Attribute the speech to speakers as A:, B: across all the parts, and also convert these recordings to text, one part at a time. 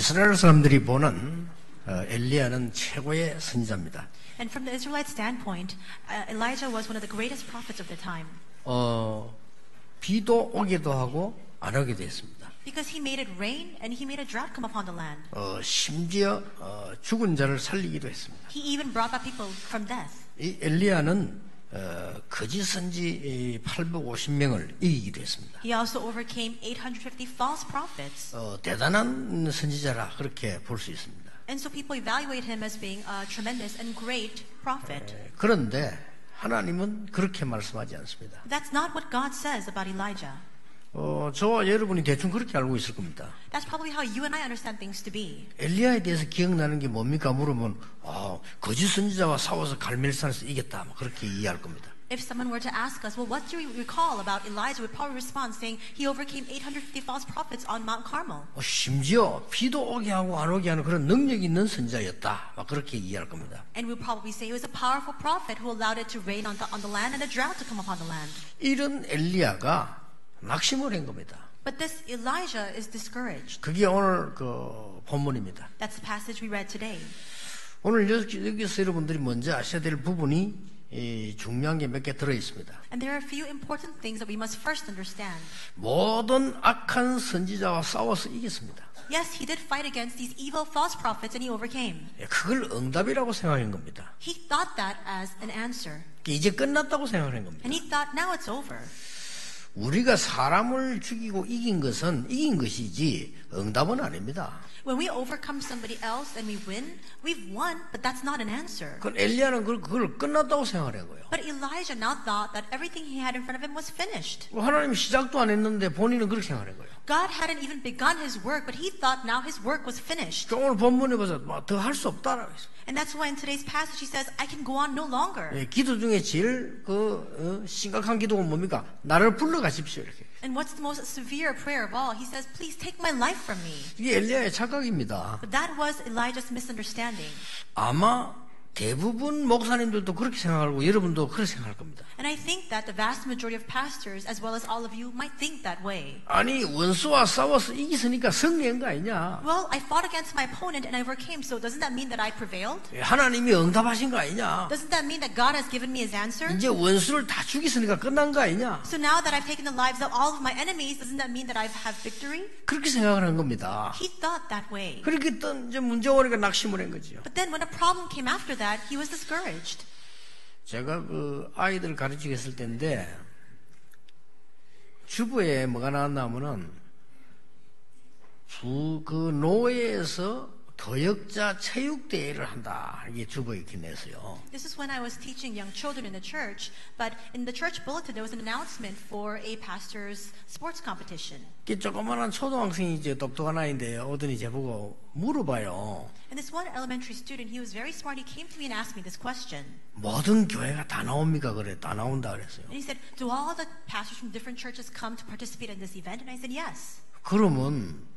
A: 이스라엘 사람들이 보는 엘리야는 최고의 선지자입니다.
B: And from the Israelite standpoint, Elijah was one of the greatest prophets of the time.
A: 비도 오기도 하고 안 오기도 했습니다.
B: Because he made it rain and he made a drought come upon the land.
A: 심지어 죽은 자를 살리기도 했습니다.
B: He even brought back people from death.
A: 이 엘리야는 거짓 선지 850명을 이기기도 했습니다.
B: He also overcame 850 false prophets.
A: 대단한 선지자라 그렇게 볼 수 있습니다.
B: And so people evaluate him as being a tremendous and great prophet.
A: 그런데 하나님은 그렇게 말씀하지 않습니다.
B: That's not what God says about Elijah.
A: 저와 여러분이 대충 그렇게 알고 있을 겁니다.
B: That's probably how you and I understand things to be.
A: 엘리야에 대해서 기억나는 게 뭡니까? 물으면 거짓 선지자와 싸워서 갈멜산에서 이겼다. 그렇게 이해할 겁니다.
B: If someone were to ask us, well, what do we recall about Elijah? We'd probably respond saying he overcame 850 false prophets on Mount Carmel.
A: 심지어 비도 오게 하고 안 오게 하는 그런 능력 있는 선지자였다. 그렇게 이해할 겁니다.
B: And we'd probably say he was a powerful prophet who allowed it to rain on the land and a drought to come upon the land.
A: 이런 엘리야가 낙심을 한 겁니다.
B: But this Elijah is discouraged.
A: 그게 오늘 본문입니다.
B: That's the passage we read today.
A: 오늘 여기서 여러분들이 먼저 아셔야 될 부분이 중요한 게 몇 개 들어 있습니다.
B: And there are a few important things that we must first understand.
A: 모든 악한 선지자와 싸워서 이겼습니다.
B: Yes, he did fight against these evil false prophets and he overcame.
A: 그걸 응답이라고 생각한 겁니다.
B: He thought that as an answer.
A: 이제 끝났다고 생각한 겁니다.
B: And he thought now it's over.
A: 우리가 사람을 죽이고 이긴 것이지 응답은 아닙니다.
B: When we overcome somebody else and we win, we've won, but that's not an answer.
A: 그건 엘리야는 그걸 끝났다고 생각한 거예요.
B: But Elijah now thought that everything he had in front of him was finished.
A: 하나님 시작도 안 했는데 본인은 그렇게 생각한 거예요.
B: God hadn't even begun his work, but he thought now his work was finished.
A: 오늘 본문에 봐서 더 할 수 없다라고 했어요.
B: And that's why in today's passage he says, I can go on no longer.
A: 기도 중에 제일 심각한 기도가 뭡니까? 나를 불러가십시오 이렇게.
B: And what's the most severe prayer of all? He says, please take my life from me.
A: 이게 엘리야의 착각입니다.
B: But that was Elijah's misunderstanding.
A: 아마 대부분 목사님들도 그렇게 생각하고 여러분도 그렇게 생각할 겁니다.
B: And I think that the vast majority of pastors, as well as all of you, might think that way.
A: 아니 원수와 싸워서 이기으니까 승리한 거 아니냐?
B: Well, I fought against my opponent and I overcame, so doesn't that mean that I prevailed?
A: 하나님이 응답하신 거 아니냐?
B: Doesn't that mean that God has given me his answer?
A: 이제 원수를 다 죽였으니까 끝난 거 아니냐?
B: So now that I've taken the lives of all of my enemies, doesn't that mean that I have victory?
A: 그렇게 생각을 한 겁니다.
B: He thought that way.
A: 그렇게 또 이제 문제 오니까 낙심을 한 거죠.
B: But then when a problem came after that, he was discouraged.
A: 제가 아이들 가르치고 있을 때인데 주부에 뭐가 나왔냐면은 노예에서 교역자 체육대회를 한다. 이게 주부에 이렇게 냈어요.
B: This is when I was teaching young children in the church, but in the church bulletin there was an announcement for a pastor's sports competition.
A: 조그만한 초등학생이 이제 똑똑한 아이인데 오더니 제보고 물어봐요.
B: And this one elementary student, he was very smart. He came to me and asked me this question.
A: 모든 교회가 다 나옵니까? 그래, 다 나온다 그랬어요.
B: And he said, do all the pastors from different churches come to participate in this event? And I said, yes.
A: 그러면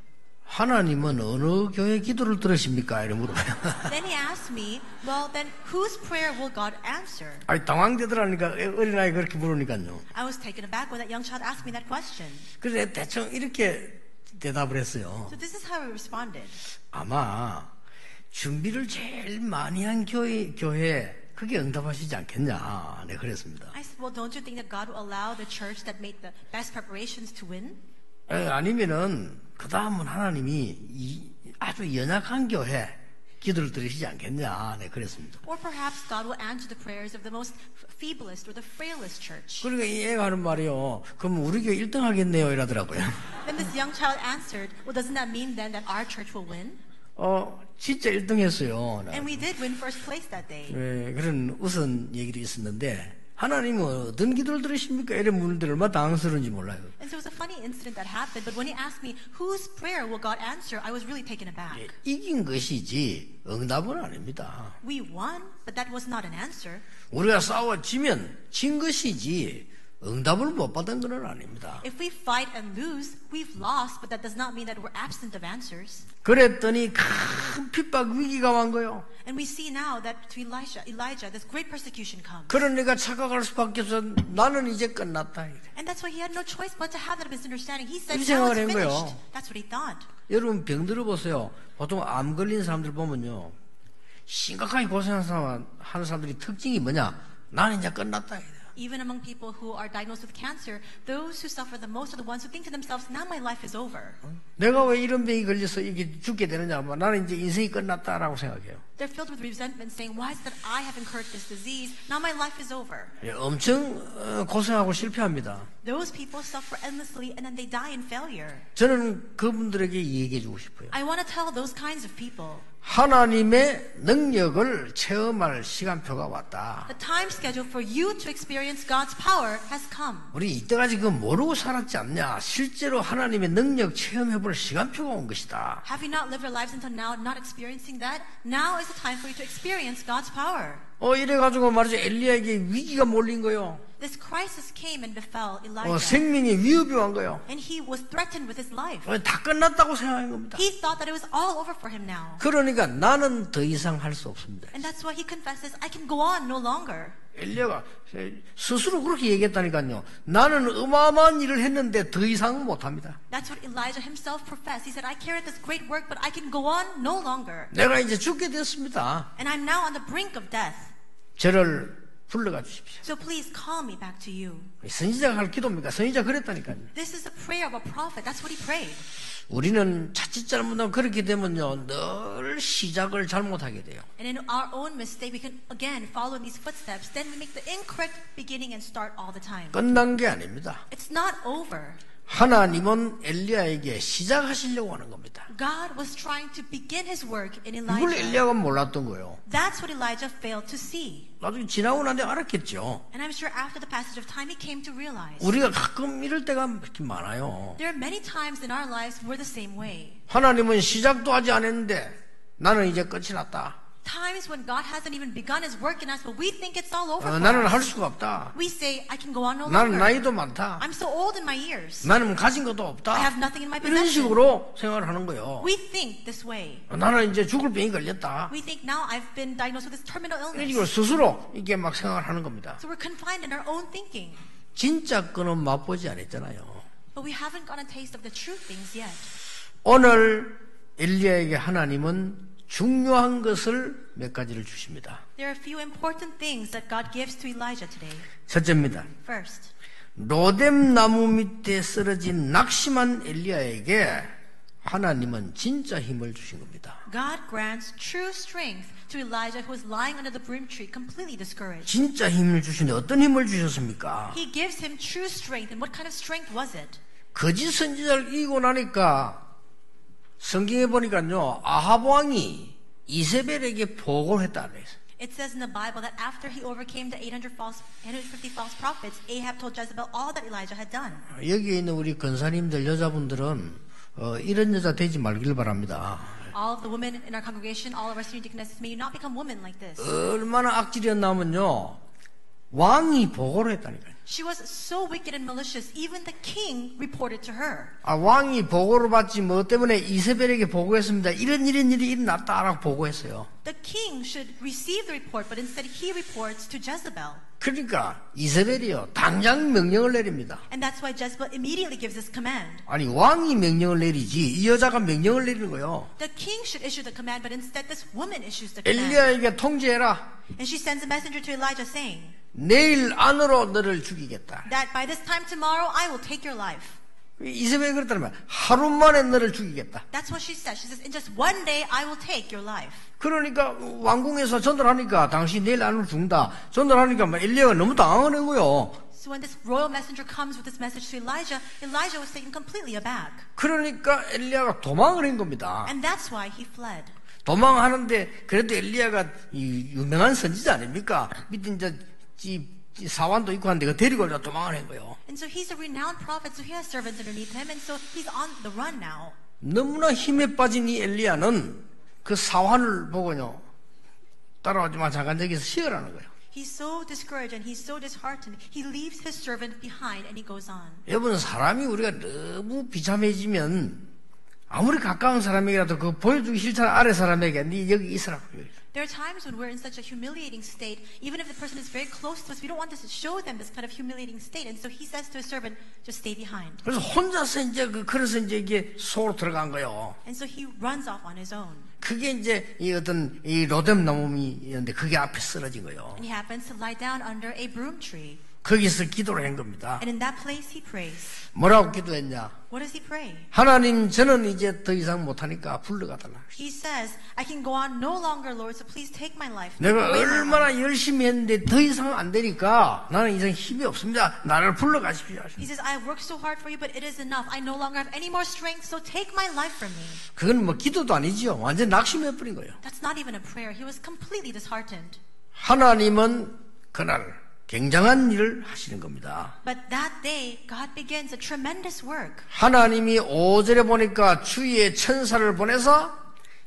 A: 하나님은 어느 교회 기도를 들으십니까? 이렇게 물어봐요.
B: Then he asked me, well, then whose prayer will God answer?
A: 아니 당황되더라니까 어린아이 그렇게 물으니까요.
B: I was taken aback when that young child asked me that question.
A: 그래서 대충 이렇게 대답을 했어요.
B: So this is how I responded.
A: 아마 준비를 제일 많이 한 교회 그게 응답하시지 않겠냐. 네, 그랬습니다.
B: I said, well, don't you think that God will allow the church that made the best preparations to win?
A: 아니면은 그 다음은 하나님이 아주 연약한 교회 기도를 들으시지 않겠냐. 네, 그랬습니다.
B: Or perhaps God will answer the prayers of the most feeblest or the frailest church.
A: 그러니까 이 애가 하는 말이요. 그럼 우리 교회 1등 하겠네요. 이러더라고요.
B: Then this young child answered, well, doesn't that mean then that our church will win?
A: 진짜 1등 했어요.
B: And we did win first place that day.
A: 네, 그런 우선 얘기도 있었는데 하나님은 어떤 기도를 들으십니까? 이런 문제들 얼마나 당황스러운지 몰라요.
B: And so it was a funny incident that happened, but when he asked me, whose prayer will God answer, I was really taken aback.
A: 이긴 것이지 응답은 아닙니다.
B: We won, but that was not an answer.
A: 우리가 싸워지면 진 것이지 응답을 못 받은 건 아닙니다.
B: If we fight and lose, we've lost, but that does not mean that we're absent of answers.
A: 그랬더니 큰 핍박 위기가 온 거예요.
B: And we see now that to Elijah, this great persecution comes.
A: 그러니까 착각할 수밖에 없어. 나는 이제 끝났다.
B: And that's why he had no choice but to have that misunderstanding. He said,
A: 이렇게
B: now it's
A: 생각을 한
B: finished.
A: 거예요.
B: That's what he thought.
A: 여러분 병 들어보세요. 보통 암 걸린 사람들 보면요. 심각하게 고생하는 사람들이 특징이 뭐냐? 나는 이제 끝났다.
B: Even among people who are diagnosed with cancer, those who suffer the most are the ones who think to themselves, now my life is over.
A: 내가 왜 이런 병이 걸려서 이게 죽게 되느냐? 나는 이제 인생이 끝났다라고 생각해요.
B: They're filled with resentment, saying, why is it that I have incurred this disease? Now my life is over.
A: 예, 엄청 고생하고 실패합니다.
B: Those people suffer endlessly and then they die in failure.
A: 저는 그분들에게 얘기해 주고 싶어요.
B: I want to tell those kinds of people,
A: 하나님의 능력을 체험할 시간표가 왔다.
B: the time schedule for you to experience God's power has come.
A: 우리 이때까지 그거 모르고 살았지 않냐? 실제로 하나님의 능력 체험해볼 시간표가 온 것이다.
B: Have you not lived your lives until now not experiencing that? Now is the time for you to experience God's power.
A: 이래가지고 말이죠. 엘리야에게 위기가 몰린 거요.
B: This crisis came and befell Elijah.
A: 생명의 위협이 온 거요.
B: And he was threatened with his life.
A: 다 끝났다고 생각한 겁니다.
B: He thought that it was all over for him now.
A: 그러니까 나는 더 이상 할 수 없습니다.
B: And that's why he confesses, I can go on no longer.
A: 엘리야가 스스로 그렇게 얘기했다니까요. 나는 어마어마한 일을 했는데 더 이상은 못합니다.
B: That's what Elijah himself professed. He said, I carried this great work, but I can go on no longer.
A: 내가 이제 죽게 됐습니다.
B: And I'm now on the brink of death.
A: 저를 불러가 주십시오.
B: So please call me back to you.
A: 선지자가 할 기도입니까? 선지자 그랬다니까요.
B: This is the prayer of a prophet. That's what he prayed.
A: 우리는 자칫 잘못하면 그렇게 되면요, 늘 시작을 잘못하게 돼요.
B: And in our own mistake, we can again follow in these footsteps. Then we make the incorrect beginning and start all the time.
A: 끝난 게 아닙니다.
B: It's not over.
A: 하나님은 엘리야에게 시작하시려고 하는 겁니다.
B: God was trying to begin his work in
A: 이걸
B: Elijah.
A: 엘리야가 몰랐던 거예요.
B: That's what Elijah failed to see.
A: 나중에 지나고 난 뒤에 알았겠죠.
B: And I'm sure after the passage of time, he came to realize.
A: 우리가 가끔 이럴 때가 이렇게 많아요.
B: There are many times in our lives we're the same way.
A: 하나님은 시작도 하지 않았는데 나는 이제 끝이 났다.
B: Times when God hasn't even begun his work in us, but we think it's all over for
A: 나는
B: us.
A: 할 수가 없다.
B: We say, I can go on no
A: 나는
B: longer.
A: 나이도 많다.
B: I'm so old in my years.
A: 나는 가진 것도
B: I
A: 없다.
B: have nothing in my
A: 이런
B: possession.
A: 식으로 생각을 하는 거예요.
B: We think this way.
A: 나는 이제 죽을 병이 걸렸다.
B: We think now I've been diagnosed with this terminal
A: 이걸
B: illness.
A: 스스로 이게 막 생각을 하는 겁니다.
B: So we're confined in our own thinking.
A: 진짜 거는 맛보지 않았잖아요.
B: But we haven't gotten a taste of the true things yet.
A: 오늘 엘리야에게 하나님은 중요한 것을 몇 가지를 주십니다.
B: There are a few important things that God gives to Elijah today.
A: 첫째입니다.
B: First,
A: 로뎀 나무 밑에 쓰러진 낙심한 엘리야에게 하나님은 진짜 힘을 주신 겁니다.
B: God grants true strength to Elijah who was lying under the broom tree, completely discouraged.
A: 진짜 힘을 주시는데 어떤 힘을 주셨습니까?
B: He gives him true strength. And what kind of strength was it?
A: 거짓 선지자를 이기고 나니까 성경에 보니까요, 아합 왕이 이세벨에게 보고를 했다 그랬어요.
B: It says in the Bible that after he overcame the 850 false prophets, Ahab told Jezebel all that Elijah had done.
A: 여기에 있는 우리 권사님들, 여자분들은 이런 여자 되지 말길 바랍니다.
B: All of the women in our congregation, all of our senior deaconesses, may you not become women like this.
A: 얼마나 악질이었냐면요, 왕이 보고를 했다니까요.
B: She was so wicked and malicious, even the king reported to her.
A: 왕이 보고를 받지 뭐 때문에 이세벨에게 보고했습니다. 이런 일이 일어났다라고 보고했어요.
B: The king should receive the report, but instead he reports to Jezebel.
A: 그러니까 이세벨이요, 당장 명령을 내립니다.
B: And that's why Jezebel immediately gives this command.
A: 아니, 왕이 명령을 내리지 이 여자가 명령을 내리는 거예요.
B: The king should issue the command, but instead this woman issues the command.
A: 엘리야에게 통지해라.
B: And she sends a messenger to Elijah saying
A: 내일 안으로 너를 죽이겠다.
B: that by this time tomorrow I will take your life.
A: 이세벨이 그랬다면 하루 만에 너를 죽이겠다.
B: That's what she says. She says, in just one day I will take your life.
A: 그러니까 왕궁에서 전달하니까 당신 내일 안으로 죽는다. 전달하니까 엘리야가 너무 당황하는 거예요.
B: So when this royal messenger comes with this message to Elijah, Elijah was taken completely aback.
A: 그러니까 엘리야가 도망을 한 겁니다.
B: And that's why he fled.
A: 도망하는데 그래도 엘리야가 유명한 선지자 아닙니까? 밑에 이제 사환도 있고 한데 그 데리고 올라 도망을 한 거예요.
B: And so he's a renowned prophet, so he has servants underneath him, and so he's on the run now.
A: 너무나 힘에 빠진 이 엘리야는 그 사환을 보고요, 따라오지만 잠깐 저기서 쉬어라는 거예요.
B: He's so discouraged and he's so disheartened. He leaves his servant behind and he goes on.
A: 여러분, 사람이 우리가 너무 비참해지면 아무리 가까운 사람에게라도 그 보여주기 싫다는 아래 사람에게 네 여기 있으라고.
B: There are times when we're in such a humiliating state, even if the person is very close to us, we don't want to show them this kind of humiliating state. And so he says to his servant, just stay behind.
A: 그래서 혼자서 이제 그래서 이제 이게 속으로 들어간 거예요.
B: And so he runs off on his own.
A: 그게 이제 이 어떤 이 로뎀 나무이었는데 그게 앞에 쓰러진 거예요.
B: And he happens to lie down under a broom tree.
A: 거기서 기도를 한 겁니다.
B: And in that place he prays.
A: 뭐라고 기도했냐?
B: What does he pray?
A: 하나님, 저는 이제 더 이상 못하니까 불러가 달라.
B: He says, I can go on no longer, Lord, so please take my life.
A: 내가 얼마나 열심히 했는데 더 이상 안 되니까 나는 이제 힘이 없습니다. 나를 불러가십시오.
B: He says, I have worked so hard for you, but it is enough. I no longer have any more strength, so take my life from me.
A: 그건 뭐 기도도 아니죠. 완전 낙심해버린 거예요.
B: That's not even a prayer. He was completely disheartened.
A: 하나님은 그날 굉장한 일을 하시는 겁니다.
B: But that day, God begins a tremendous work.
A: 하나님이 5절에 보니까 주의 천사를 보내서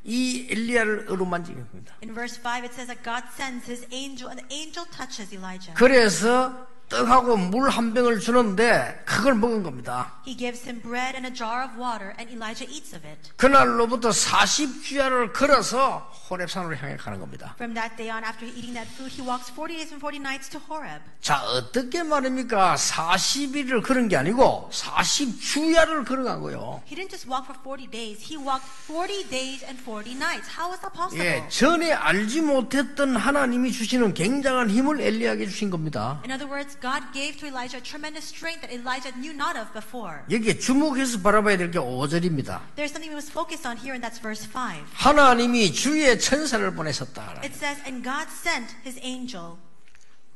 A: 이 엘리야를 어루만지게 합니다.
B: In verse 5, it says that God sends his angel, and the angel touches Elijah.
A: 그래서 떡하고 물 한 병을 주는데 그걸 먹은 겁니다.
B: He gives him bread and a jar of water, and Elijah eats of it.
A: 그날로부터 40주야를 걸어서 호렙산으로 향해 가는 겁니다.
B: From that day on, after eating that food, he walks 40 days and 40 nights to Horeb.
A: 자, 어떻게 말입니까? 40일을 걸은 게 아니고 40주야를 걸어간 거예요.
B: He didn't just walk for 40 days. He walked 40 days and 40 nights. How is that possible?
A: 예, 전에 알지 못했던 하나님이 주시는 굉장한 힘을 엘리야에게 주신 겁니다.
B: In other words, God gave to Elijah tremendous strength that Elijah knew not of before.
A: 여기에 주목해서 바라봐야 될 게 5절입니다.
B: There's something we must focus on here, and that's verse 5.
A: 하나님이 주의 천사를 보내셨다.
B: It says, and God sent his angel.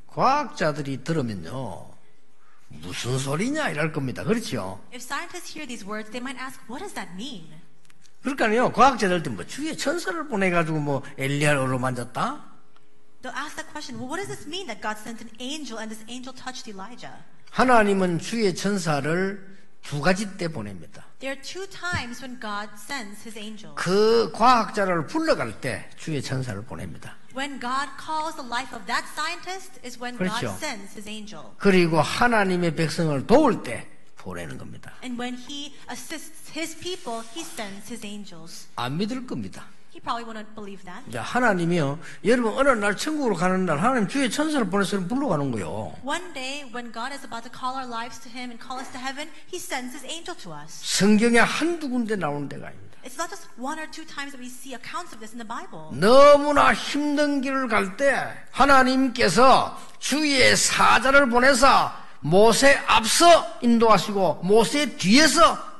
A: 과학자들이 들으면요, 무슨 소리냐 이럴 겁니다. 그렇죠?
B: If scientists hear these words, they might ask, what does that mean?
A: 그러니까요, 과학자들도 뭐 주의 천사를 보내가지고 뭐 엘리야를 어루만졌다?
B: They'll ask that question, well, what does this mean that God sent an angel and this angel touched Elijah?
A: 하나님은 주의 천사를 두 가지 때 보냅니다.
B: There are two times when God sends his angels.
A: 그 과학자를 불러갈 때 주의 천사를 보냅니다.
B: When God calls the life of that scientist is when
A: 그렇죠.
B: God sends his angel.
A: 그리고 하나님의 백성을 도울 때 보내는 겁니다.
B: And when he assists his people, he sends his angels.
A: 안 믿을 겁니다.
B: He probably wouldn't believe that.
A: 이제 하나님이요, 여러분 어느 날 천국으로 가는 날 하나님 주의 천사를 보내서 불러가는 거예요.
B: One day, when God is about to call our lives to him and call us to heaven, he sends his angel to us.
A: 성경에 한두 군데 나오는 데가 아닙니다.
B: It's not just one or two times that we see accounts of this in the Bible.
A: 너무나 힘든 길을 갈 때 하나님께서 주의 사자를 보내서 모세 앞서 인도하시고 모세 뒤에서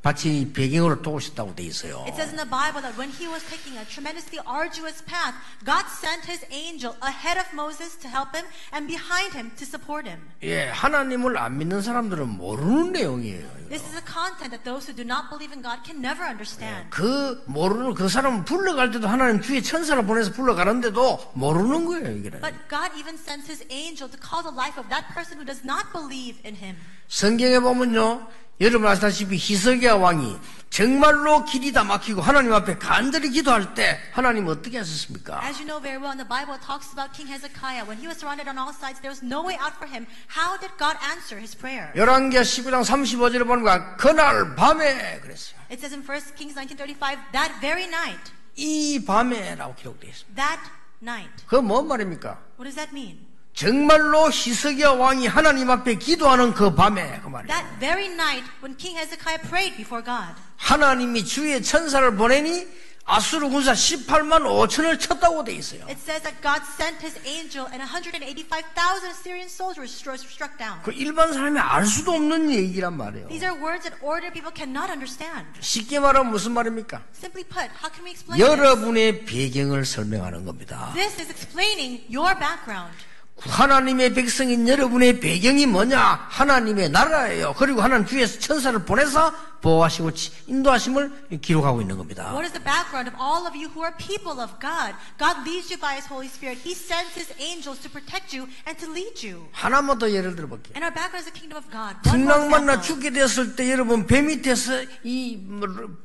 A: 마치 배경으로 도우셨다고 돼 있어요.
B: It says in the Bible that when he was taking a tremendously arduous path, God sent his angel ahead of Moses to help him and behind him to support him.
A: 예, 하나님을 안 믿는 사람들은 모르는 내용이에요.
B: This is a content that those who do not believe in God can never understand.
A: 그 모르는 그 사람은 불러갈 때도 하나님 주의 천사를 보내서 불러가는데도 모르는 거예요, 이게.
B: But God even sends his angel to call the life of that person who does not believe in him.
A: 성경에 보면요, 여러분 아시다시피 히스기야 왕이 정말로 길이 다 막히고 하나님 앞에 간절히 기도할 때 하나님 어떻게 하셨습니까?
B: As you know very well, in the Bible it talks about King Hezekiah. When he was surrounded on all sides, there was no way out for him. How did God answer his prayer?
A: 열왕기하 19장 35절에 보니까 그날 밤에 그랬어요.
B: It says in 1 Kings 19:35, that very night.
A: 이 밤에라고 기록되어 있습니다.
B: That night.
A: 그건 뭔 말입니까?
B: What does that mean?
A: 정말로 히스기야 왕이 하나님 앞에 기도하는 그 밤에 그 말이에요.
B: That very night when King Hezekiah prayed before God.
A: 하나님이 주의 천사를 보내니 아수르 군사 18만 5천을 쳤다고 돼 있어요.
B: It says that God sent his angel and 185,000 Syrian soldiers struck down.
A: 그 일반 사람이 알 수도 없는 얘기란 말이에요.
B: These are words that ordinary people cannot understand.
A: 쉽게 말하면 무슨 말입니까?
B: Simply put, how can we explain this?
A: 여러분의 배경을 설명하는 겁니다.
B: This is explaining your background.
A: 하나님의 백성인 여러분의 배경이 뭐냐? 하나님의 나라예요. 그리고 하나님 주의 천사를 보내서 보호하시고 인도하심을 기록하고 있는 겁니다.
B: What is the background of all of you who are people of God? God leads you by His Holy Spirit. He sends His angels to protect you and to lead you.
A: 하나만 더 예를 들어볼게요.
B: And our background is the kingdom of God. One more
A: 풍랑 만나
B: example.
A: 죽게 되었을 때 여러분 배 밑에서 이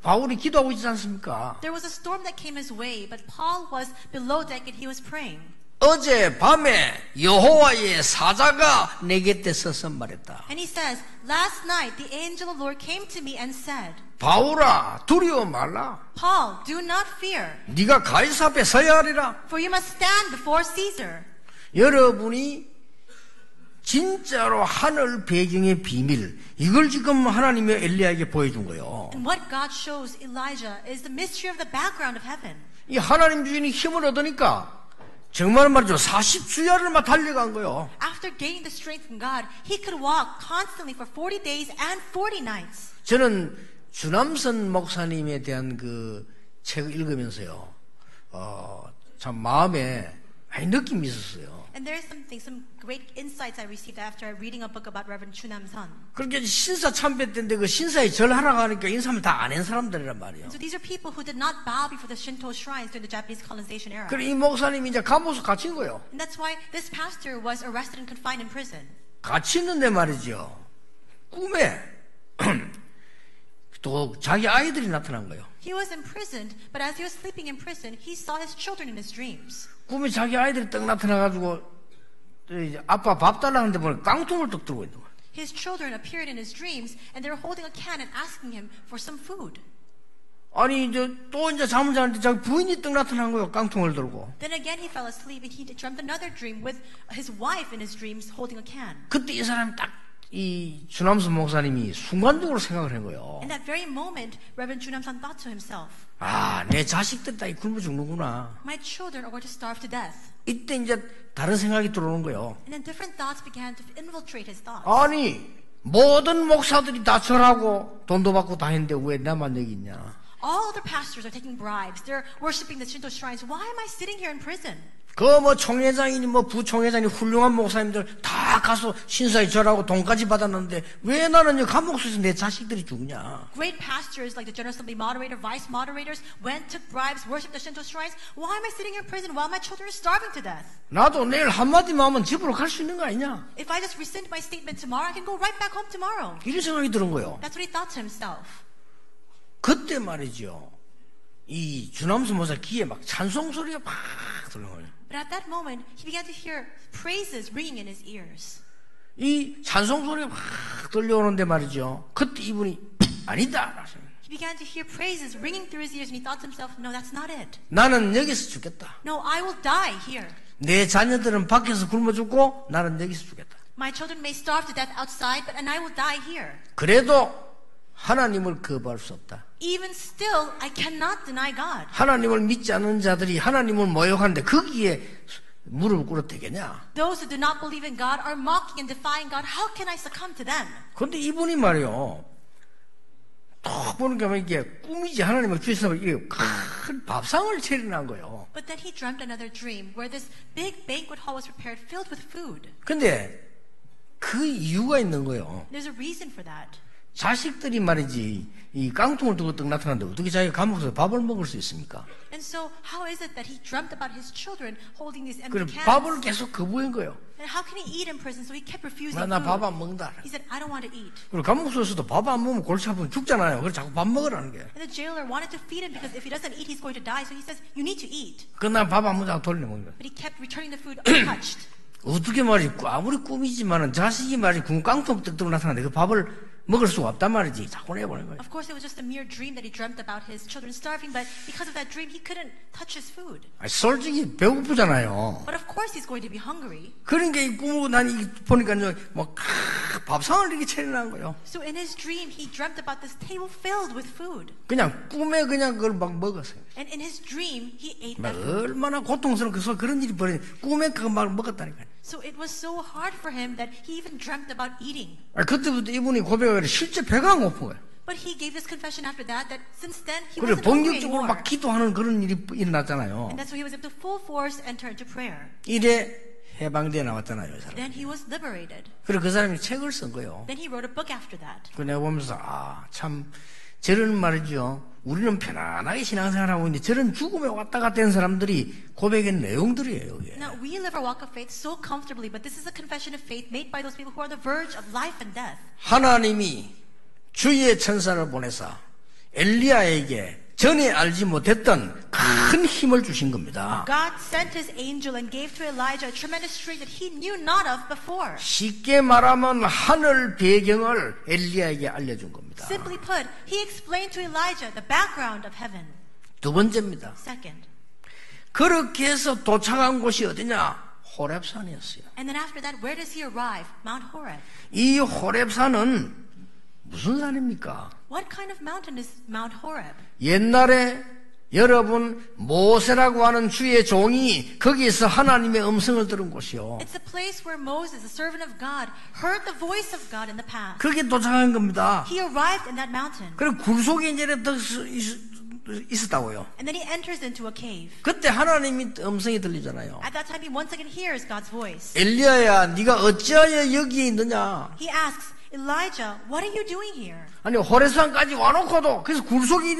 A: 바울이 기도하고 있지 않습니까?
B: There was a storm that came his way, but Paul was below deck and he was praying.
A: 어제 밤에 여호와의 사자가 내 곁에 서서 말했다.
B: And he says, last night the angel of the Lord came to me and said,
A: 바울아 두려워 말라.
B: Paul, do not fear,
A: 네가 가이사 앞에 서야 하리라.
B: for you must stand before Caesar.
A: 여러분이 진짜로 하늘 배경의 비밀, 이걸 지금 하나님이 엘리야에게 보여준 거예요.
B: And what God shows Elijah is the mystery of the background of heaven.
A: 이 하나님 주인이 힘을 얻으니까 정말 말이죠. 40주야를 막 달려간 거예요.
B: After gaining the strength from God, he could walk constantly for 40 days and 40 nights.
A: 저는 주남선 목사님에 대한 그 책을 읽으면서요, 참 마음에 많이 느낌이 있었어요.
B: And there is some great insights I received after reading a book about Reverend Chu Nam-sun.
A: 그렇게 신사 참배 때인데 그 신사에 절하러 가니까 이 사람을 다 안 한 사람들이란 말이에요.
B: So these are people who did not bow before the Shinto shrines during the Japanese colonization era.
A: 그래 이 목사님이 이제 감옥에서 갇힌 거예요.
B: And that's why this pastor was arrested and confined in prison.
A: 갇히는데 말이죠. 꿈에 또 자기 아이들이 나타난 거예요.
B: He was imprisoned, but as he was sleeping in prison, he saw his children in his dreams.
A: 꿈에 자기 아이들이 떡 나타나가지고 아빠 밥 달라는데 보니 깡통을 떡 들고 있는 거예요.
B: His children appeared in his dreams, and they were holding a can and asking him for some food.
A: 아니 이제 또 이제 잠을 자는데 자기 부인이 떡 나타난 거예요. 깡통을 들고.
B: Then again he fell asleep, and he dreamt another dream with his wife in his dreams holding a can.
A: 그때 이 사람이 딱 이 주남선 목사님이 순간적으로 생각을 한 거예요.
B: In that very moment, Reverend Chu Nam-sun thought to himself,
A: 아, 내 자식들 다 굶어 죽는구나.
B: my children are going to starve to death.
A: 이때 이제 다른 생각이 들어오는 거예요.
B: And then different thoughts began to infiltrate his thoughts.
A: 아니 모든 목사들이 다 절하고 돈도 받고 다 했는데 왜 나만 여기 있냐.
B: All other pastors are taking bribes. They're worshiping the Shinto shrines. Why am I sitting here in prison?
A: 그 뭐 총회장이니 뭐 부총회장이니 훌륭한 목사님들 다 가서 신사에 절하고 돈까지 받았는데 왜 나는 여기 감옥에서 내 자식들이 죽냐.
B: Great pastors like the General Assembly moderator, vice moderators went, took bribes, worshipped the Shinto shrines. Why am I sitting here in prison while my children are starving to death?
A: 나도 내일 한마디만 하면 집으로 갈 수 있는 거 아니냐.
B: If I just rescind my statement tomorrow, I can go right back home tomorrow.
A: 이런 생각이 드는 거예요.
B: That's what he thought to himself.
A: 그때 말이죠. 이 주남선 목사 귀에 막 찬송 소리가 막 들려오요.
B: But at that moment, he began to hear praises ringing in his ears.
A: 이 찬송 소리가 막 들려오는데 말이죠. 그때 이분이 아니다.
B: He began to hear praises ringing through his ears, and he thought to himself, no, that's not it.
A: 나는 여기서 죽겠다.
B: No, I will die here.
A: 내 자녀들은 밖에서 굶어 죽고 나는 여기서 죽겠다.
B: My children may starve to death outside, and I will die here.
A: 그래도 하나님을 거부할 수 없다.
B: Even still, I cannot deny God.
A: 하나님을 믿지 않는 자들이 하나님을 모욕하는데 거기에 무릎을 꿇어 되겠냐?
B: Those who do not believe in God are mocking and defying God. How can I succumb to them?
A: 그런데 이분이 말이요. 딱 보니까 이게 꿈이지 하나님의 주셔서 이게 큰 밥상을 차려놓은 거예요.
B: But then he dreamt another dream where this big banquet hall was prepared filled with food.
A: 근데 그 이유가 있는 거예요.
B: There's a reason for that.
A: 자식들이 말이지 이 깡통을 두고 떡 나타났는데 어떻게 자기가 감옥에서 밥을 먹을 수 있습니까?
B: And so how is it that he dreamt about his children holding these empty
A: 그럼
B: cans?
A: 밥을 계속 거부한 거예요.
B: And how can he eat in prison? So he kept refusing
A: 나
B: food.
A: 밥 안 먹는다.
B: He said, I don't want to eat.
A: 그리고 감옥에서도 밥 안 먹으면 골치 아프면 죽잖아요. 그래서 자꾸 밥 먹으라는 게.
B: And the jailer wanted to feed him because if he doesn't eat, he's going to die. So he says, you need to eat.
A: 그나 밥 안 먹자고 돌려먹는 거예요.
B: But he kept returning the food untouched.
A: 어떻게 말이지 아무리 꿈이지만은 자식이 말이지 깡통 떡 들고 나타나는데 그 밥을 먹을 수가 없단 말이지. 자꾸 내보낸 거예요.
B: Of course, it was just a mere dream that he dreamt about his children starving, but because of that dream, he couldn't touch his food.
A: 아니, 솔직히 배고프잖아요.
B: But of course, he's going to be hungry.
A: 그러니까 이 꿈을 난 이 보니까 뭐 밥상을 이렇게 차려놓은 거예요.
B: So in his dream, he dreamt about this table filled with food.
A: 그냥 꿈에 그냥 그걸 막 먹었어요.
B: And in his dream, he ate
A: 막
B: that food.
A: 얼마나 고통스러운 그런 일이 벌어진 꿈에 그거 막 먹었다니까요.
B: So it was so hard for him that he even dreamt about eating.
A: 그때부터 이분이 고백을 실제 배가 안 고픈 거예요.
B: But he gave this confession after that since then he
A: 그래
B: wasn't hungry
A: 본격적으로
B: anymore.
A: 막 기도하는 그런 일이 일어났잖아요.
B: And that's why he was able to full force enter into prayer.
A: 이래 해방되어 나왔잖아요. 이 사람.
B: Then he was liberated.
A: 그래 그 사람이 책을 쓴 거예요.
B: Then he wrote a book after that.
A: 그 내가 보면서 참 저런 말이죠. 우리는 편안하게 신앙생활하고 있는데 저런 죽음에 왔다 갔다 하는 사람들이 고백의 내용들이에요. 이게.
B: Now we live our walk of faith so comfortably, but this is a confession of faith made by those people who are on the verge of life and death.
A: 하나님이 주의 천사를 보내사 엘리야에게 전에 알지 못했던 큰 힘을 주신 겁니다.
B: God sent his angel and gave to Elijah a tremendous strength that he knew not of before.
A: 쉽게 말하면 하늘 배경을 엘리야에게 알려준 겁니다.
B: Simply put, he explained to Elijah the background of heaven.
A: 두 번째입니다.
B: Second.
A: 그렇게 해서 도착한 곳이 어디냐? 호렙산이었어요.
B: And then after that, where does he arrive? Mount Horeb.
A: 이 호렙산은 무슨 산입니까?
B: What kind of mountain is Mount Horeb?
A: 옛날에 여러분 모세라고 하는 주의 종이 거기에서 하나님의 음성을 들은 곳이요.
B: It's a place where Moses, the servant of God, heard the voice of God in the past.
A: 그렇게 도착한 겁니다.
B: He arrived in that mountain.
A: 그리고 굴속에 이제 있었다고요.
B: And then he enters into a cave.
A: 그때 하나님이 음성이 들리잖아요.
B: At that time, he once again hears God's voice.
A: 엘리야야, 네가 어찌하여 여기에 있느냐?
B: He asks, Elijah, what are you doing here?
A: 아니 호렙산까지 와놓고도 그래서 굴속이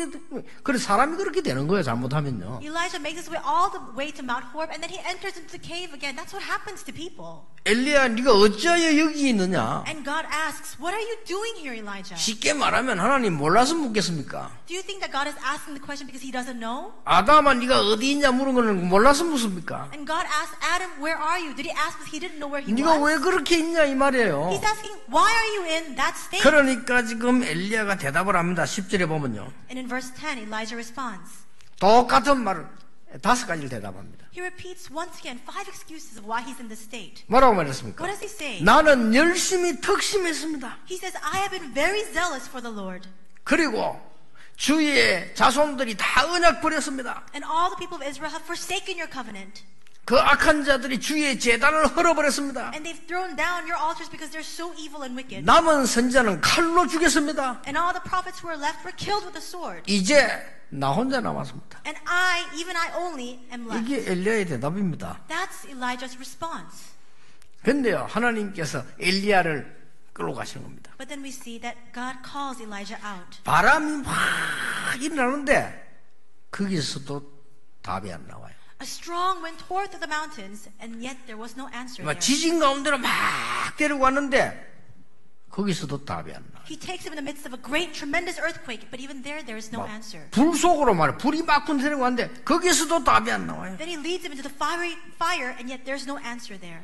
A: 그래 사람이 그렇게 되는 거예요. 잘못하면요.
B: Elijah makes his way all the way to Mount Horeb, and then he enters into the cave again. That's what happens to people.
A: 엘리야, 네가 어찌하여 여기 있느냐?
B: And God asks, what are you doing here, Elijah?
A: 쉽게 말하면 하나님 몰라서 묻겠습니까?
B: Do you think that God is asking the question because he doesn't know?
A: 아담아, 네가 어디 있냐 물은 거는 몰라서 묻습니까?
B: And God asked Adam, where are you? Did he ask because he didn't know where he
A: 네가
B: was?
A: 왜 그렇게 있냐 이 말이에요.
B: He's asking, why are you in that state?
A: 그러니까 지금 엘리야가 대답을 합니다. 10절에 보면요.
B: And in verse 10, Elijah responds.
A: 똑같은 말을 5가지를 대답합니다.
B: He repeats once again 5 excuses of why he's in this state.
A: 뭐라고 말했습니까?
B: What does he say?
A: 나는 열심히 특심했습니다.
B: He says, I have been very zealous for the Lord.
A: 그리고 주의 자손들이 다 언약 버렸습니다.
B: And all the people of Israel have forsaken your covenant.
A: 그 악한 자들이 주의 제단을 헐어버렸습니다.
B: And they've thrown down your altars because they're so evil and wicked.
A: 남은 선자는 칼로 죽였습니다.
B: And all the prophets who were left were killed with a sword.
A: 이제 나 혼자 남았습니다.
B: And I, even I only, am left.
A: 이게 엘리야의 대답입니다.
B: That's Elijah's response.
A: 근데요, 하나님께서 엘리야를 끌고 가시는 겁니다.
B: But then we see that God calls Elijah out.
A: 바람이 막 일어나는데 거기서도 답이 안 나와요.
B: A strong wind tore through the mountains, and yet there was no answer there.
A: 지진 가운데로 막 데리고 왔는데 거기서도 답이 안 나와요.
B: He takes him in the midst of a great, tremendous earthquake, but even there is no answer.
A: 불 속으로 말이야. 불이 막 데리고 왔는데 거기서도 답이 안 나와요.
B: Then he leads him into the fiery fire, and yet there's no answer there.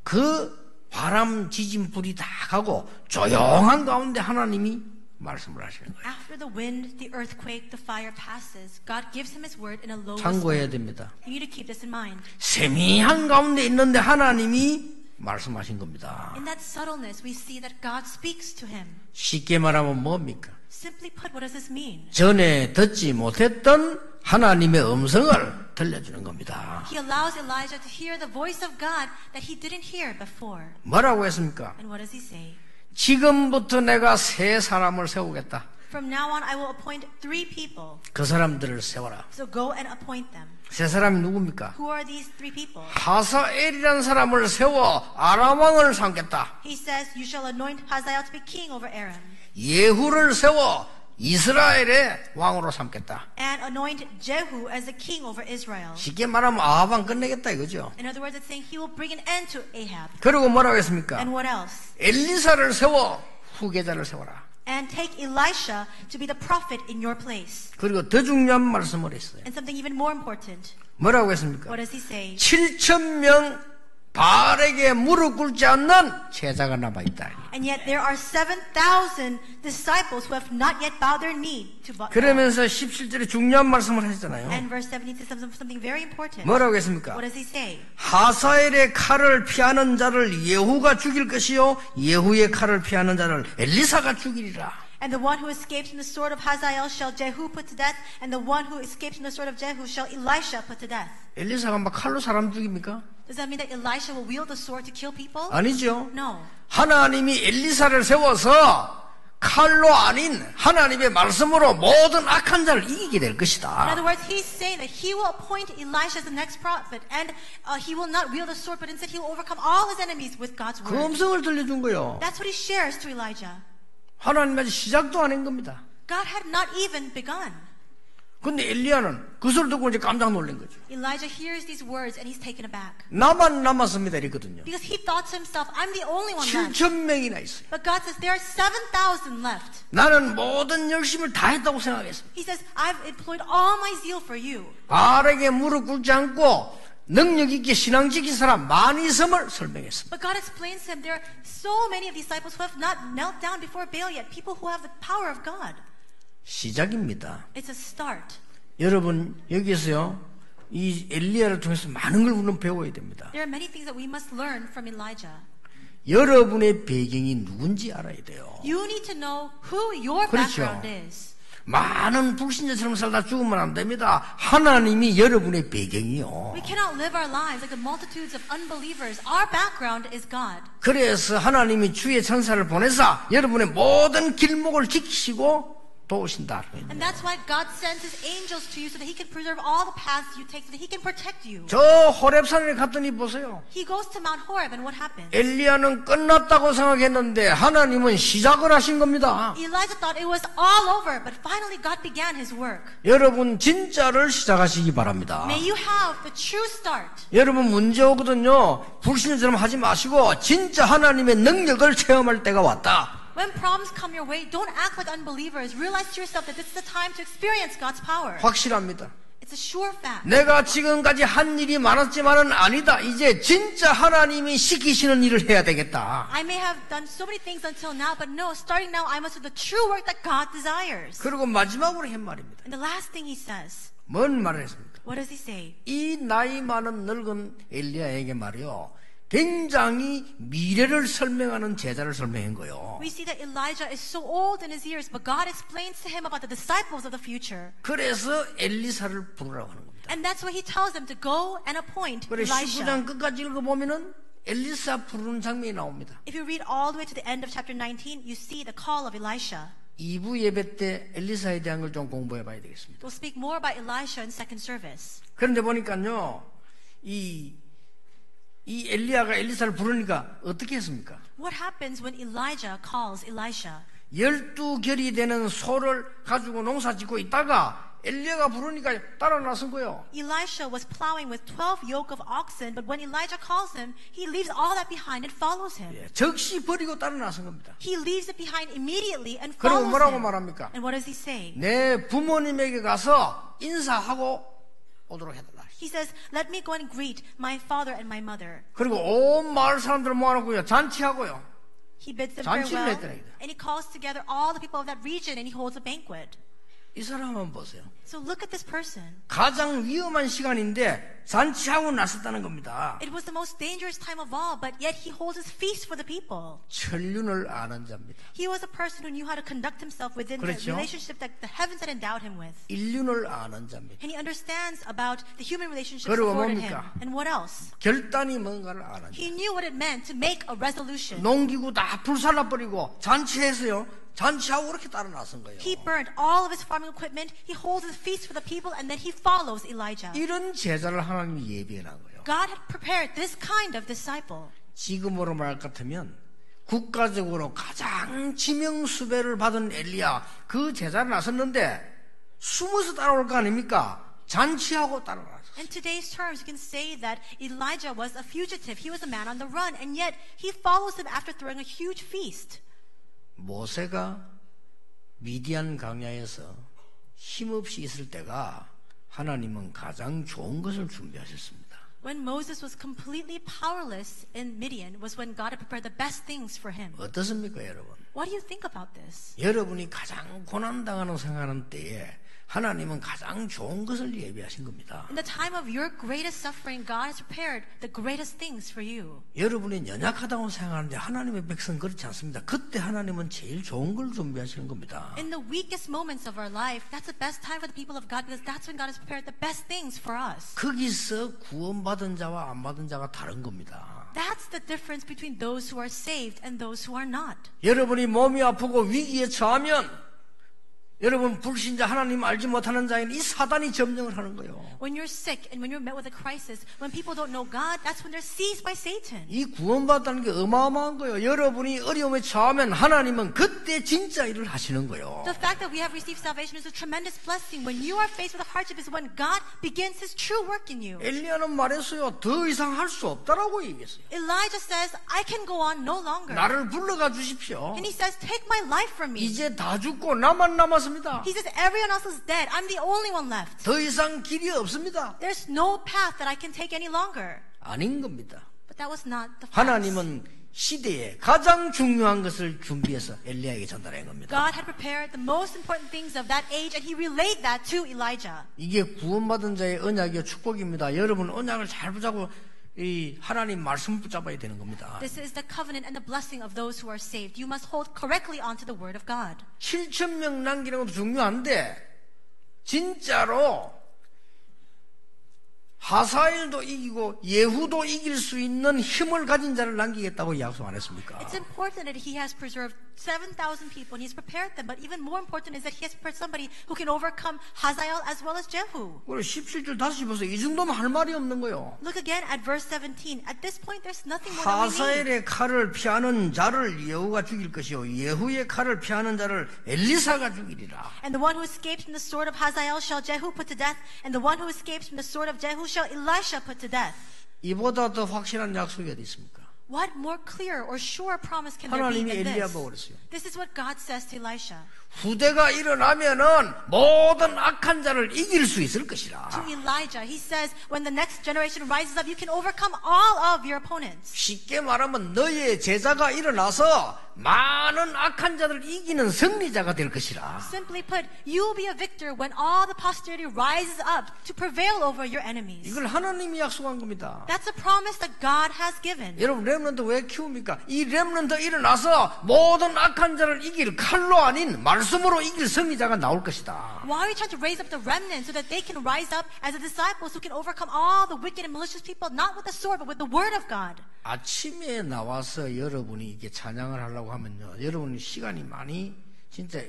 A: 그 바람, 지진, 불이 다 가고 조용한 가운데 하나님이 말씀을 하시는 거예요.
B: After the wind, the earthquake, the fire passes, God gives him his word in a low
A: 참고해야
B: whisper.
A: 됩니다.
B: You need to keep this in mind.
A: 세미한 가운데 있는데 하나님이 말씀하신 겁니다.
B: In that subtleness, we see that God speaks to him.
A: 쉽게 말하면 뭡니까?
B: Simply put, what does this mean?
A: 전에 듣지 못했던 하나님의 음성을 들려주는 겁니다.
B: He allows Elijah to hear the voice of God that he didn't hear before.
A: 뭐라고 했습니까?
B: And what does he say?
A: 지금부터 내가 세 사람을 세우겠다.
B: From now on, I will appoint 3 people.
A: 그 사람들을 세워라.
B: So go and appoint them.
A: 세 사람이 누굽니까?
B: Who are these 3 people?
A: 하사엘이라는 사람을 세워 아람 왕을 삼겠다.
B: He says, you shall anoint Hazael to be king over Aram.
A: 예후를 세워 이스라엘의 왕으로 삼겠다.
B: And anoint Jehu as the king over Israel.
A: 쉽게 말하면 아합 왕 끝내겠다 이거죠.
B: In other words, it's saying he will bring an end to Ahab.
A: 그리고 뭐라고 했습니까?
B: And what else?
A: 엘리사를 세워 후계자를 세워라.
B: And take Elisha to be the prophet in your place.
A: 그리고 더 중요한 말씀을 했어요.
B: And something even more important.
A: 뭐라고 했습니까?
B: What does he say?
A: 7,000명 바알에게 무릎 꿇지 않는 제자가 남아있다.
B: And yet there are 7,000 disciples who have not yet bowed their knee to Baal.
A: 그러면서 17절에 중요한 말씀을 하셨잖아요.
B: And verse 17 says something very important.
A: 뭐라고 했습니까?
B: What does he say?
A: 하사엘의 칼을 피하는 자를 예후가 죽일 것이요 예후의 칼을 피하는 자를 엘리사가 죽이리라.
B: And the one who escaped from the sword of Hazael shall Jehu put to death, and the one who escaped from the sword of Jehu shall Elisha put to death.
A: 엘리사가 막 칼로 사람 죽입니까?
B: Does that mean that Elisha will wield the sword to kill people?
A: 아니죠.
B: No.
A: 하나님이 엘리사를 세워서 칼로 아닌 하나님의 말씀으로 모든 악한 자를 이기게 될
B: In
A: 것이다.
B: other words, he's saying that he will appoint Elisha as the next prophet, and he will not wield the sword, but instead he will overcome all his enemies with God's
A: 그
B: word.
A: 음성을 들려준 거예요.
B: That's what he shares to Elijah.
A: 하나님 아직 시작도 안 한 겁니다.
B: God had not even begun.
A: 근데 엘리야는 그 소리 듣고 이제 깜짝 놀란 거죠.
B: Elijah hears these words and he's taken aback.
A: 나만 남았습니다 이랬거든요.
B: Because he thought to himself, I'm the only one left.
A: 7,000명이나 있어요.
B: But God says, there are 7,000 left.
A: 나는 모든 열심을 다했다고 생각했습니다.
B: He says, I've employed all my zeal for you.
A: 바알에게 무릎 꿇지 않고 능력 있게 신앙 지킨 사람 많이 있음을 설명했습니다.
B: But God explains to him, there are so many of disciples who have not knelt down before Baal yet, people who have the power of God.
A: 시작입니다.
B: It's a start.
A: 여러분 여기서요 이 엘리야를 통해서 많은 걸 우리는 배워야 됩니다.
B: There are many things that we must learn from Elijah.
A: 여러분의 배경이 누군지 알아야 돼요.
B: You need to know who your
A: 그렇죠.
B: background is.
A: 많은 불신자처럼 살다 죽으면 안 됩니다. 하나님이 여러분의 배경이요.
B: We cannot live our lives like the multitudes of unbelievers. Our background is God.
A: 그래서 하나님이 주의 천사를 보내서 여러분의 모든 길목을 지키시고 도우신다.
B: And that's why God sends His angels to you so that He can preserve all the paths you take, so that He can protect you.
A: 저 호렙산에 갔더니 보세요.
B: He goes to Mount Horeb, and what happens?
A: 엘리야는 끝났다고 생각했는데 하나님은 시작을 하신 겁니다.
B: Elijah thought it was all over, but finally God began His work.
A: 여러분 진짜를 시작하시기 바랍니다.
B: May you have the true start.
A: 여러분 문제 오거든요. 불신자처럼 하지 마시고 진짜 하나님의 능력을 체험할 때가 왔다.
B: When problems come your way, don't act like unbelievers. Realize to yourself that this is the time to experience God's power.
A: 확실합니다.
B: It's a sure fact.
A: 내가 지금까지 한 일이 많았지만은 아니다. 이제 진짜 하나님이 시키시는 일을 해야 되겠다.
B: I may have done so many things until now, but no, starting now I must do the true work that God desires.
A: 그리고 마지막으로 한 말입니다.
B: And the last thing he says,
A: 뭔 말을 했습니까?
B: what does he say?
A: 이 나이 많은 늙은 엘리야에게 말이요. 굉장히 미래를 설명하는 제자를 설명한 거예요.
B: We see that Elijah is so old in his years, but God explains to him about the disciples of the future.
A: 그래서 엘리사를 부르라고 하는 겁니다.
B: And that's why he tells them to go and appoint
A: 그래
B: Elisha.
A: 19장 끝까지 읽어보면은 엘리사 부르는 장면이 나옵니다.
B: If you read all the way to the end of chapter 19, you see the call of Elisha.
A: 2부 예배 때 엘리사에 대한 걸 좀 공부해 봐야 되겠습니다.
B: We'll speak more about Elisha in second service.
A: 그런데 보니까요, 이 엘리야가 엘리사를 부르니까 어떻게 했습니까?
B: What happens when Elijah calls Elisha?
A: 12결이 되는 소를 가지고 농사 짓고 있다가 엘리야가 부르니까 따라 나선 거예요.
B: Elisha was plowing with 12 yoke of oxen, but when Elijah calls him, he leaves all that behind and follows him.
A: 즉시 버리고 따라 나선 겁니다.
B: He leaves it behind immediately and
A: 그리고
B: follows
A: 뭐라고
B: him.
A: 말합니까?
B: And what does he say?
A: 내 부모님에게 가서 인사하고 오도록 해달라.
B: He says, let me go and greet my father and my mother.
A: 그리고 온 마을 사람들을 모아놓고요. 잔치하고요.
B: He bids them
A: 잔치를
B: farewell,
A: 했더라, 이거.
B: and he calls together all the people of that region, and he holds a banquet.
A: 이 사람 한번 보세요.
B: So look at this person.
A: 가장 위험한 시간인데 잔치하고 나섰다는 겁니다.
B: It was the most dangerous time of all, but yet he holds his feast for the people.
A: 천륜을 아는 자입니다.
B: He was a person who knew how to conduct himself within the
A: 그렇죠?
B: relationship that the heavens had endowed him with.
A: 인륜을 아는 자입니다.
B: And he understands about the human relationships
A: 그리고
B: afforded him.
A: 뭡니까?
B: And what else?
A: 결단이 뭔가를 아는 자.
B: He knew what it meant to make a resolution.
A: 농기구 다 불살라버리고 잔치해서요. 잔치하고 그렇게 따라 나선 거예요.
B: He burned all of his farming equipment. He holds a feast for the people, and then he follows Elijah.
A: 이런 제자를 하나님이 예비해 놓은 거예요.
B: God had prepared this kind of disciple.
A: 지금으로 말 같으면 국가적으로 가장 지명수배를 받은 엘리야 그 제자를 나섰는데 숨어서 따라올 거 아닙니까? 잔치하고 따라왔어요.
B: In today's terms, you can say that Elijah was a fugitive. He was a man on the run, and yet he follows him after throwing a huge feast.
A: 모세가 미디안 광야에서 힘없이 있을 때가 하나님은 가장 좋은 것을 준비하셨습니다.
B: When Moses was completely powerless in Midian was when God had prepared the best things for him.
A: 어떻습니까, 여러분?
B: What do you think about this?
A: 여러분이 가장 고난당하는 생각하는 때에 하나님은 가장 좋은 것을 예비하신 겁니다.
B: In the time of your greatest suffering, God has prepared the greatest things for you.
A: 여러분이 연약하다고 생각하는데 하나님의 백성은 그렇지 않습니다. 그때 하나님은 제일 좋은 걸 준비하시는 겁니다.
B: In the weakest moments of our life, that's the best time for the people of God because that's when God has prepared the best things for us.
A: 거기서 구원받은 자와 안 받은 자가 다른 겁니다.
B: That's the difference between those who are saved and those who are not.
A: 여러분이 몸이 아프고 위기에 처하면 여러분 불신자 하나님 알지 못하는 자에는 이 사단이 점령을 하는 거예요.
B: When you're sick and when you're met with a crisis, when people don't know God, that's when they're seized by Satan.
A: 이 구원받다는 게 어마어마한 거예요. 여러분이 어려움에 처하면 하나님은 그때 진짜 일을 하시는 거예요.
B: The fact that we have received salvation is a tremendous blessing. When you are faced with a hardship is when God begins His true work in you.
A: 엘리야는 말했어요. 더 이상 할 수 없다라고 얘기했어요.
B: Elijah says, I can go on no longer.
A: 나를 불러가 주십시오.
B: And he says, take my life from me.
A: 이제 다 죽고 나만 남았습니다.
B: He says, everyone else is dead. I'm the only one left.
A: 더 이상 길이 없습니다.
B: There's no path that I can take any longer.
A: 아닌 겁니다.
B: But that was not the fact.
A: 하나님은 시대에 가장 중요한 것을 준비해서 엘리야에게 전달한 겁니다.
B: God had prepared the most important things of that age and He relayed that to Elijah.
A: 이게 구원받은 자의 언약이요 축복입니다. 여러분 언약을 잘 붙잡고 이 하나님 말씀을 붙잡아야 되는 겁니다.
B: This is the covenant and the blessing of those who are saved. You must hold correctly onto the word of God.
A: 7,000명 남기는 것도 중요한데 진짜로 하사엘도 이기고 예후도 이길 수 있는 힘을 가진 자를 남기겠다고 약속 안 했습니까?
B: It's important that He has preserved 7,000 people and He's prepared them. But even more important is that He has prepared somebody who can overcome Hazael as well as Jehu.
A: 그리고 17절 다시 보세요. 이 정도면 할 말이 없는 거예요.
B: Look again at verse 17. At this point, there's nothing more that we need.
A: 하사엘의 칼을 피하는 자를 예후가 죽일 것이요 예후의 칼을 피하는 자를 엘리사가 죽이리라.
B: And the one who escapes from the sword of Hazael shall Jehu put to death, and the one who escapes from the sword of Jehu shall Elisha put to death.
A: 이보다 더 확실한 약속이 어디 있습니까?
B: What more clear or sure promise can there be
A: 하나님이
B: than
A: 엘리야
B: this?
A: 보고 그랬어요.
B: This is what God says to Elisha.
A: 후대가 일어나면은 모든 악한 자를 이길 수 있을 것이라.
B: To Elijah, he says, when the next generation rises up, you can overcome all of your opponents.
A: 쉽게 말하면 너의 제자가 일어나서 많은 악한 자들을 이기는 승리자가 될 것이라.
B: Simply put, you will be a victor when all the posterity rises up to prevail over your enemies.
A: 이걸 하나님이 약속한 겁니다.
B: That's a promise that God has given.
A: 여러분 렘넌트 왜 키웁니까? 이 렘넌트 일어나서 모든 악한 자를 이길 칼로 아닌 말씀으로 이길 승리자가 나올 것이다.
B: Why are we trying to raise up the remnant so that they can rise up as the disciples who can overcome all the wicked and malicious people, not with the sword, but with the word of God?
A: 아침에 나와서 여러분이 이게 찬양을 하려고 하면요, 여러분이 시간이 많이 진짜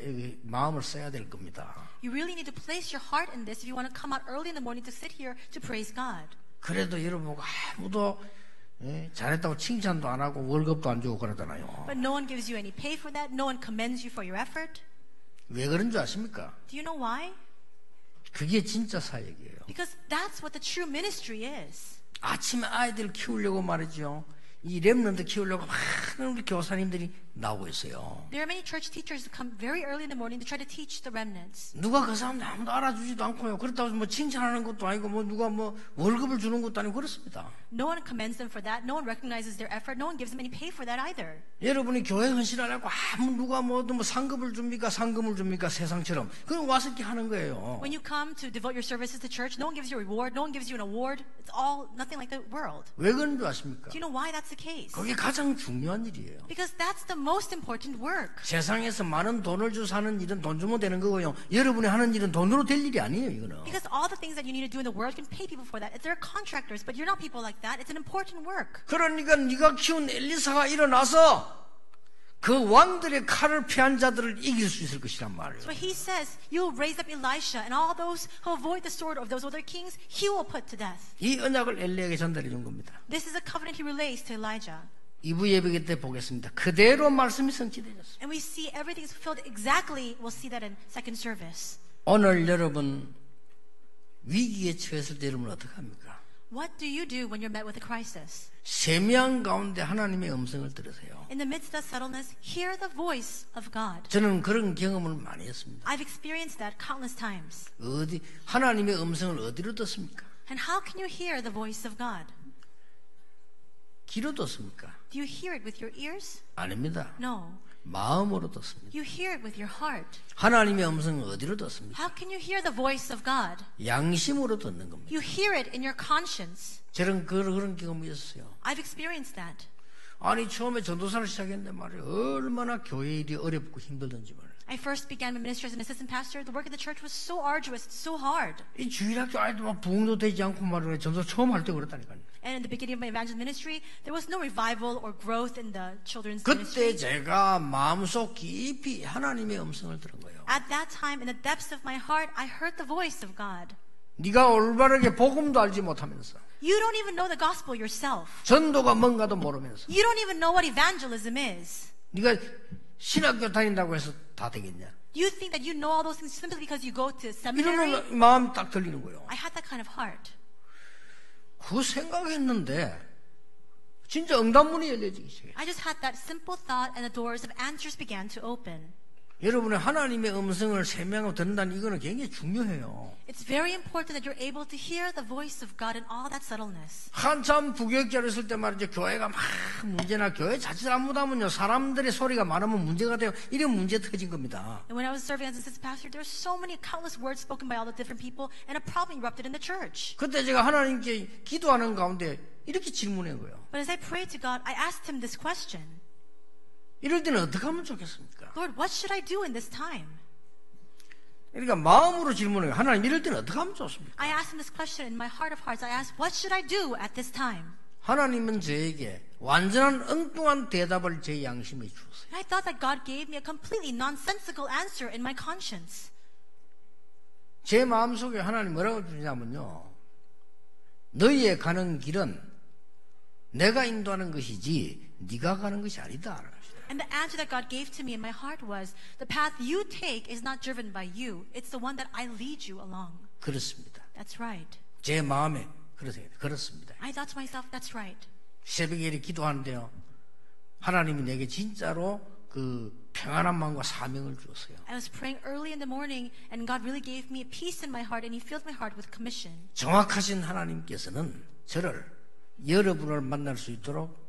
A: 마음을 써야 될 겁니다.
B: You really need to place your heart in this if you want to come out early in the morning to sit here to praise God.
A: 그래도 여러분 아무도 잘했다고 칭찬도 안 하고 월급도 안 주고 그러잖아요.
B: But no one gives you any pay for that. No one commends you for your effort.
A: 왜 그런 줄 아십니까?
B: Do you know why?
A: 그게 진짜 사역이에요.
B: Because that's what the true ministry is.
A: 아침에 아이들 키우려고 말이죠. 이 렘넌트 키우려고 많은 우리 교사님들이 나오고 있어요.
B: There are many church teachers who come very early in the morning to try to teach the remnants.
A: 누가 그 사람들 아무도 알아주지도 않고요. 그렇다고 뭐 칭찬하는 것도 아니고 뭐 누가 뭐 월급을 주는 것도 아니고 그렇습니다.
B: No one commends them for that. No one recognizes their effort. No one gives them any pay for that either.
A: 여러분이 교회 헌신하려고 아무 누가 뭐 상급을 줍니까? 상금을 줍니까? 세상처럼. 그건 와서 이렇게 하는 거예요.
B: When you come to devote your services to church, no one gives you a reward. No one gives you an award. It's all nothing like the world.
A: 왜 그런 줄 아십니까?
B: Do you know why that's the case?
A: 그게 가장 중요한 일이에요.
B: Because that's the most important work.
A: 세상에서 많은 돈을 주고 사는 일은 돈 주면 되는 거고요. 여러분이 하는 일은 돈으로 될 일이 아니에요, 이거는.
B: Because all the things that you need to do in the world, you can pay people for that. They're contractors, but you're not people like that. It's an important work.
A: 그러니까 네가 키운 엘리사가 일어나서 그 왕들의 칼을 피한 자들을 이길 수 있을 것이란 말이에요.
B: So he says, you'll raise up Elisha and all those who avoid the sword of those other kings, he will put to death.
A: 이 언약을 엘리야에게 전달해 준 겁니다.
B: This is a covenant he relays to Elijah.
A: 2부 예배 때 보겠습니다. 그대로 말씀이 성취되었어요.
B: And we see everything is fulfilled exactly. We'll see that in second service.
A: 오늘 여러분 위기에 처했을 때 여러분 어떻게 합니까?
B: What do you do when you're met with a crisis?
A: 세미한 가운데 하나님의 음성을 들으세요.
B: In the midst of subtleness, hear the voice of God.
A: 저는 그런 경험을 많이 했습니다.
B: I've experienced that countless times.
A: 어디 하나님의 음성을 어디로 듣습니까?
B: And how can you hear the voice of God?
A: 귀로 듣습니까?
B: Do you hear it with your ears?
A: 아닙니다.
B: No.
A: 마음으로 듣습니다.
B: You hear it with your heart.
A: 하나님의 음성은 어디로 듣습니까?
B: How can you hear the voice of God?
A: 양심으로 듣는 겁니다.
B: You hear it in your conscience.
A: 저는 그런 경험이 있었어요.
B: I've experienced that.
A: 아니 처음에 전도사를 시작했는데 말이에요. 얼마나 교회 일이 어렵고 힘들던지 말이에요.
B: I first began my ministry as an assistant pastor. The work in the church was so arduous, so hard.
A: 이 주일학교 아이들 막 부흥도 되지 않고 말이에요. 전도 처음 할 때 그랬다니까요.
B: And in the beginning of my evangelism ministry, there was no revival or growth in the children's
A: 그때
B: ministry.
A: 제가 마음속 깊이 하나님의 음성을 들은 거예요.
B: At that time, in the depths of my heart, I heard the voice of God.
A: 네가 올바르게 복음도 알지 못하면서
B: You don't even know the gospel yourself.
A: 전도가 뭔가도 모르면서
B: You don't even know what evangelism is.
A: 네가 신학교 다닌다고 해서 다 되겠냐?
B: You think that you know all those things simply because you go to seminary?
A: 이런 마음 딱 들리는 거예요.
B: I had that kind of heart.
A: 그 생각했는데 진짜 응답문이 열려지기 시작해요.
B: I just had that simple thought and the doors of answers began to open.
A: 여러분의 하나님의 음성을 세명하고 듣는다는 이거는 굉장히 중요해요.
B: It's very important that you're able to hear the voice of God in all that subtleness.
A: 한참 부교육자로 있을 때 말이죠. 교회가 막 문제나 교회 자칫 잘못하면요. 사람들의 소리가 많으면 문제가 돼요. 이런 문제 터진 겁니다.
B: And when I was serving as assistant pastor, there were so many countless words spoken by all the different people, and a problem erupted in the church.
A: 그때 제가 하나님께 기도하는 가운데 이렇게 질문한 거예요.
B: But as I prayed to God, I asked him this question.
A: 이럴 때는 어떻게 하면 좋겠습니까?
B: Lord, what should I do in this time?
A: 그러니까 마음으로 질문해요. 하나님 이럴 때는 어떻게 하면 좋습니까?
B: I asked him this question in my heart of hearts. I asked, what should I do at this time?
A: 하나님은 저에게 완전한 엉뚱한 대답을 제 양심에 주었어요.
B: And I thought that God gave me a completely nonsensical answer in my conscience.
A: 제 마음속에 하나님 뭐라고 주냐면요. 너희의 가는 길은 내가 인도하는 것이지 네가 가는 것이 아니다.
B: And the answer that God gave to me in my heart was, the path you take is not driven by you. It's the one that I lead you along.
A: 그렇습니다.
B: That's right.
A: 제 마음에 그렇습니다.
B: I thought to myself, that's right.
A: 새벽에 이렇게 기도하는데요. 하나님이 내게 진짜로 그 평안한 마음과 사명을 주었어요.
B: I was praying early in the morning, and God really gave me peace in my heart, and He filled my heart with commission.
A: 정확하신 하나님께서는 저를 여러분을 만날 수 있도록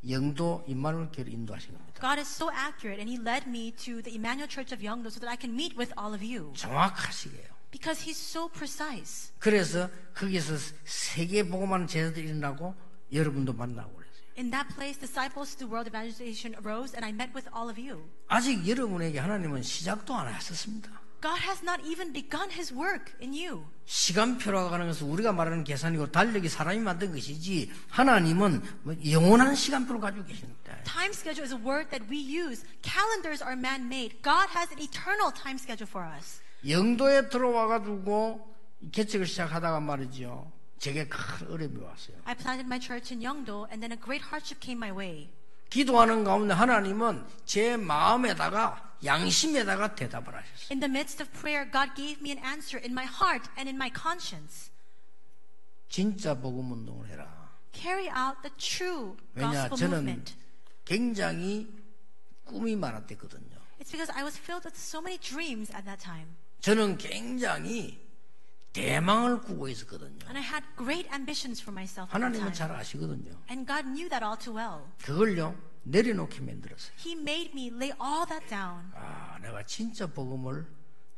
A: 영도 임마누엘 교회를 인도하신 겁니다.
B: God is so accurate, and He led me to the Emmanuel Church of Yeongdo so that I can meet with all of you.
A: 정확하시게요.
B: Because He's so precise.
A: 그래서 거기서 세계 복음하는 제자들이 일어나고 여러분도 만나고 그랬어요.
B: In that place, disciples to world evangelization arose, and I met with all of you.
A: 아직 여러분에게 하나님은 시작도 안 하셨습니다.
B: God has not even begun His work in you.
A: 시간표라고 하는 것은 우리가 말하는 계산이고 달력이 사람이 만든 것이지 하나님은 영원한 시간표를 가지고 계십니다.
B: Time schedule is a word that we use. Calendars are man-made. God has an eternal time schedule for us.
A: 영도에 들어와가지고 개척을 시작하다가 말이죠. 제게 큰 어려움이 왔어요.
B: I planted my church in Yeongdo, and then a great hardship came my way.
A: 기도하는 가운데 하나님은 제 마음에다가 양심에다가 대답을 하셨어요.
B: In the midst of prayer, God gave me an answer in my heart and in my conscience.
A: 진짜 복음 운동을 해라.
B: Carry out the true
A: 왜냐,
B: gospel
A: 저는
B: movement.
A: 굉장히 꿈이 많았댔거든요.
B: It's because I was filled with so many dreams at that time.
A: 저는 굉장히 대망을 꾸고 있었거든요.
B: And I had great ambitions for myself at that
A: 하나님은
B: time.
A: 잘 아시거든요.
B: And God knew that all too well.
A: 그걸요 내려놓게 만들었어요.
B: He made me lay all that down.
A: 아, 내가 진짜 복음을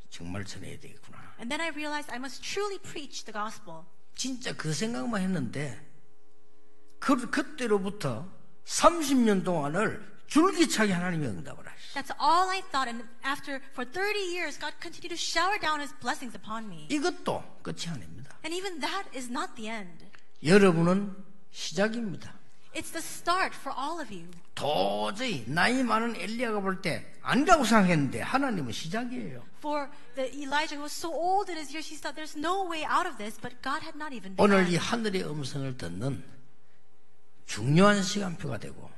A: 정말 전해야 되겠구나.
B: And then I realized I must truly preach the gospel.
A: 진짜 그 생각만 했는데 그때로부터 30년 동안을 줄기차게 하나님이 응답을 하셨어요.
B: That's all I thought. And for 30 years, God continued to shower down His blessings upon me.
A: 이것도 끝이 아닙니다.
B: And even that is not the end.
A: 여러분은 시작입니다.
B: It's the start for all of you.
A: 도저히 나이 많은 엘리야가 볼 때 아니라고 생각했는데 하나님은 시작이에요.
B: For the Elijah who was so old in his years, he thought there's no way out of this, but God had not even
A: 오늘 이
B: begun.
A: 하늘의 음성을 듣는 중요한 시간표가 되고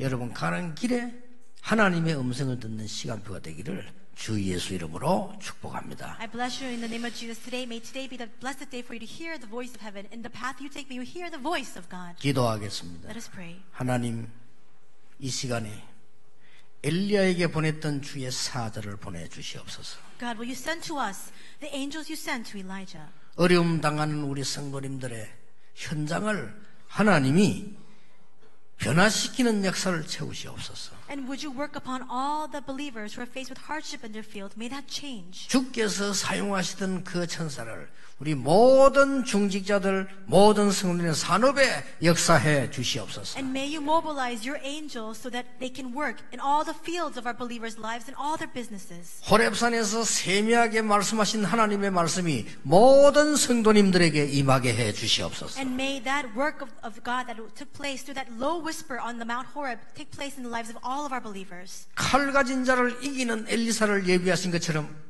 A: 여러분 가는 길에 하나님의 음성을 듣는 시간표가 되기를 주 예수 이름으로 축복합니다.
B: I bless you in the name of Jesus today. May today be the blessed day for you to hear the voice of heaven. In the path you take, may you hear the voice of God.
A: 기도하겠습니다.
B: Let us pray.
A: 하나님 이 시간에 엘리야에게 보냈던 주의 사자를 보내주시옵소서.
B: God, will you send to us the angels you sent to Elijah?
A: 어려움 당하는 우리 성도님들의 현장을 하나님이 변화시키는 역사를 채우시옵소서.
B: And would you work upon all the believers who are faced with hardship in their field? May that change.
A: 주께서 사용하시던 그 천사를 우리 모든 중직자들, 모든 성도의 산업에 역사해 주시옵소서.
B: And may you mobilize your angels so that they can work in all the fields of our believers' lives and all their businesses.
A: 호렙산에서 세미하게 말씀하신 하나님의 말씀이 모든 성도님들에게 임하게 해 주시옵소서.
B: And may that work of God that took place through that low whisper on the Mount Horeb take place in the lives of all of our believers.
A: 칼 가진 자를 이기는 엘리사를 예비하신 것처럼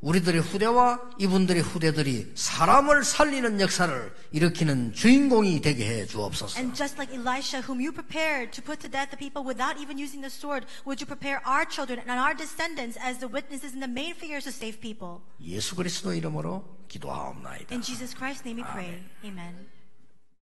A: 우리들의 후대와 이분들의 후대들이 사람을 살리는 역사를 일으키는 주인공이 되게 해 주옵소서.
B: And just like Elisha, whom you prepared to put to death the people without even using the sword, would you prepare our children and our descendants as the witnesses and the main figures to save people?
A: 예수 그리스도 이름으로 기도하옵나이다.
B: In Jesus Christ's name we pray. Amen.